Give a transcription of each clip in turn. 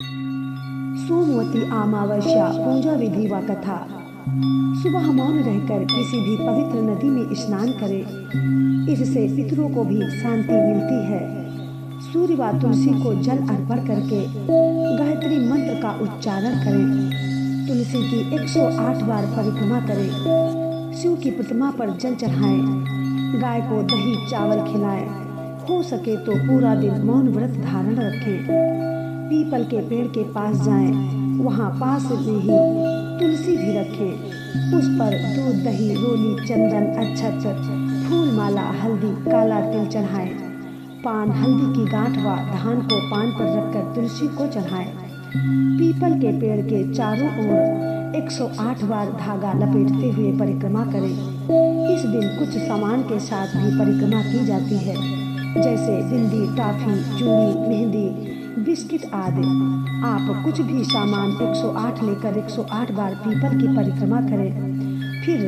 सोमवती अमावस्या पूजा विधि व कथा। सुबह मौन रहकर किसी भी पवित्र नदी में स्नान करें। इससे पितरों को भी शांति मिलती है। सूर्य व तुलसी को जल अर्पण करके गायत्री मंत्र का उच्चारण करें। तुलसी की 108 बार परिक्रमा करें। शिव की प्रतिमा पर जल चढ़ाएं। गाय को दही चावल खिलाएं। हो सके तो पूरा दिन मौन व्रत धारण रखें। पीपल के पेड़ के पास जाएं। वहाँ पास में ही तुलसी भी रखें। उस पर दूध दही रोली चंदन अक्षत फूल माला हल्दी काला तिल चढ़ाएं। पान हल्दी की गांठ व धान को पान पर रखकर तुलसी को चढ़ाएं। पीपल के पेड़ के चारों ओर 108 बार धागा लपेटते हुए परिक्रमा करें। इस दिन कुछ सामान के साथ भी परिक्रमा की जाती है, जैसे बिंदी टॉफी चूड़ी मेहंदी बिस्किट आदि। आप कुछ भी सामान 108 लेकर 108 बार पीपल की परिक्रमा करें। फिर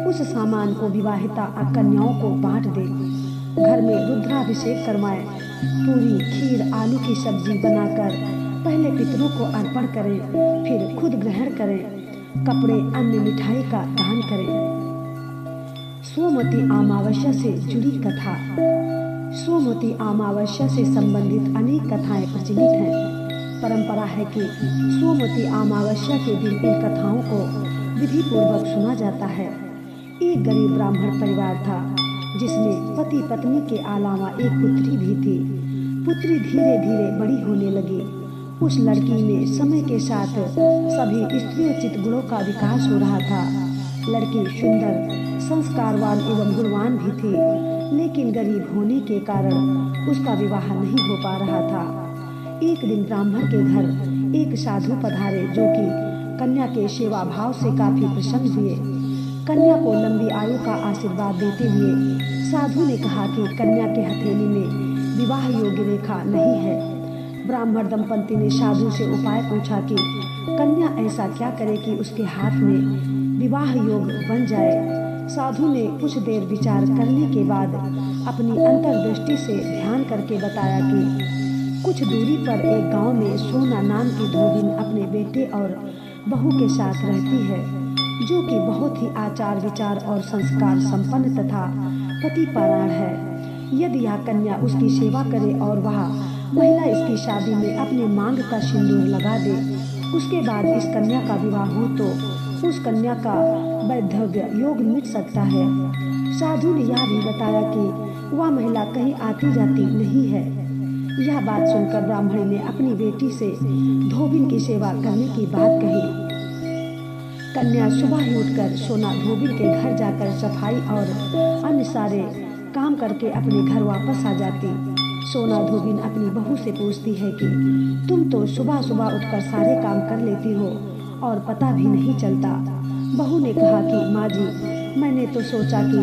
उस सामान को विवाहिता कन्याओं को बांट दें। घर में रुद्राभिषेक करवाएं। पूरी खीर आलू की सब्जी बनाकर पहले पितरों को अर्पण करें, फिर खुद ग्रहण करें। कपड़े अन्न मिठाई का दान करें। सोमवती अमावस्या से जुड़ी कथा। सोमवती अमावस्या से संबंधित अनेक कथाएं प्रचलित हैं। परंपरा है कि सोमवती अमावस्या के दिन इन कथाओं को विधि पूर्वक सुना जाता है। एक गरीब ब्राह्मण परिवार था, जिसमें पति पत्नी के अलावा एक पुत्री भी थी। पुत्री धीरे धीरे बड़ी होने लगी। उस लड़की में समय के साथ सभी स्त्रीयोचित गुणों का विकास हो रहा था। लड़की सुंदर संस्कारवान एवं गुणवान भी थी, लेकिन गरीब होने के कारण उसका विवाह नहीं हो पा रहा था। एक दिन ब्राह्मण के घर एक साधु पधारे, जो कि कन्या के सेवा भाव से काफी प्रसन्न हुए। कन्या को लंबी आयु का आशीर्वाद देते हुए साधु ने कहा कि कन्या के हथेली में विवाह योग्य रेखा नहीं है। ब्राह्मण दंपति ने साधु से उपाय पूछा कि कन्या ऐसा क्या करे कि उसके हाथ में विवाह योग बन जाए। साधु ने कुछ देर विचार करने के बाद अपनी अंतर्दृष्टि से ध्यान करके बताया कि कुछ दूरी पर एक गांव में सोना नाम की धोबिन अपने बेटे और बहू के साथ रहती है, जो कि बहुत ही आचार विचार और संस्कार संपन्न तथा पतिपरायण है। यदि यह कन्या उसकी सेवा करे और वह महिला इसकी शादी में अपने मांग का सिंदूर लगा दे, उसके बाद इस कन्या का विवाह हो तो उस कन्या का वैधव्य योग मिट सकता है। साधु ने यह भी बताया कि वह महिला कहीं आती जाती नहीं है। यह बात सुनकर ब्राह्मण ने अपनी बेटी से धोबिन की सेवा करने की बात कही। कन्या सुबह ही उठकर सोना धोबिन के घर जाकर सफाई और अन्य सारे काम करके अपने घर वापस आ जाती। सोना धोबिन अपनी बहू से पूछती है कि तुम तो सुबह सुबह उठकर सारे काम कर लेती हो और पता भी नहीं चलता। बहू ने कहा कि माँ जी, मैंने तो सोचा कि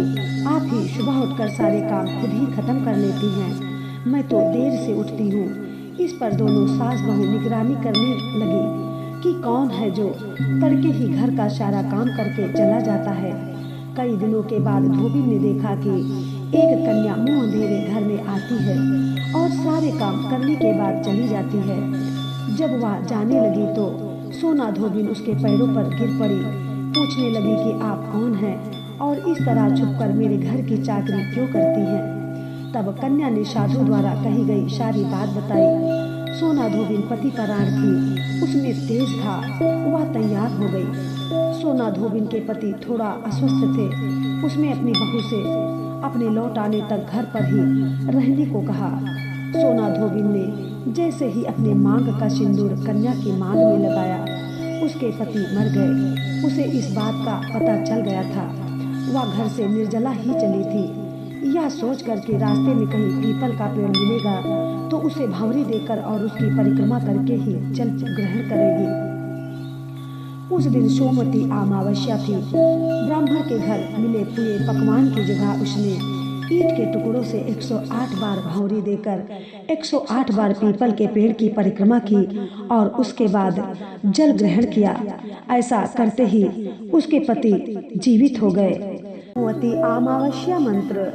आप ही सुबह उठकर सारे काम खुद ही खत्म कर लेती हैं। मैं तो देर से उठती हूँ। इस पर दोनों सास बहू निगरानी करने लगी कि कौन है जो तड़के ही घर का सारा काम करके चला जाता है। कई दिनों के बाद धोबिन ने देखा कि एक कन्या मुंह अंधेरे घर में आती है और सारे काम करने के बाद चली जाती है। जब वह जाने लगी तो सोना धोबिन उसके पैरों पर गिर पड़ी। पूछने लगी कि आप कौन हैं और इस तरह छुपकर मेरे घर की चाकरी क्यों करती हैं। तब कन्या ने साधु द्वारा कही गई सारी बात बताई। सोना धोबिन पतिपरायण थी, उसमें तेज था, वह तैयार हो गई। सोना धोबिन के पति थोड़ा अस्वस्थ थे। उसने अपनी बहू से अपने लौट आने तक घर पर ही रहने को कहा। सोना धोबिन ने जैसे ही अपने मांग का सिंदूर कन्या की मांग में लगाया, उसके पति मर गए। उसे इस बात का पता चल गया था। वह घर से निर्जला ही चली थी। यह सोच कर के रास्ते में कहीं पीपल का पेड़ मिलेगा तो उसे भंवरी देकर और उसकी परिक्रमा करके ही जल ग्रहण करेगी। उस दिन सोमवती अमावस्या थी। ब्राह्मण के घर मिले पुए पकवान की जगह उसने ईंट के टुकड़ों से 108 बार भंवरी देकर 108 बार पीपल के पेड़ की परिक्रमा की और उसके बाद जल ग्रहण किया। ऐसा करते ही उसके पति जीवित हो गए। सोमवती अमावस्या मंत्र।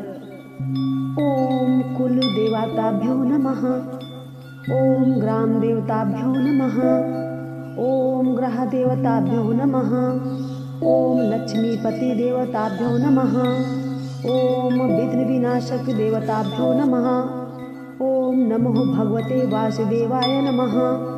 ओम कुल देवताभ्यो नमः। ओम ग्राम देवताभ्यो नमः। ओम ग्रह देवताभ्यो नमः। ओम लक्ष्मीपति देवताभ्यो नमः। ओम विघ्न विनाशक देवताभ्यो नमः। ओम नमो भगवते वासुदेवाय नमः।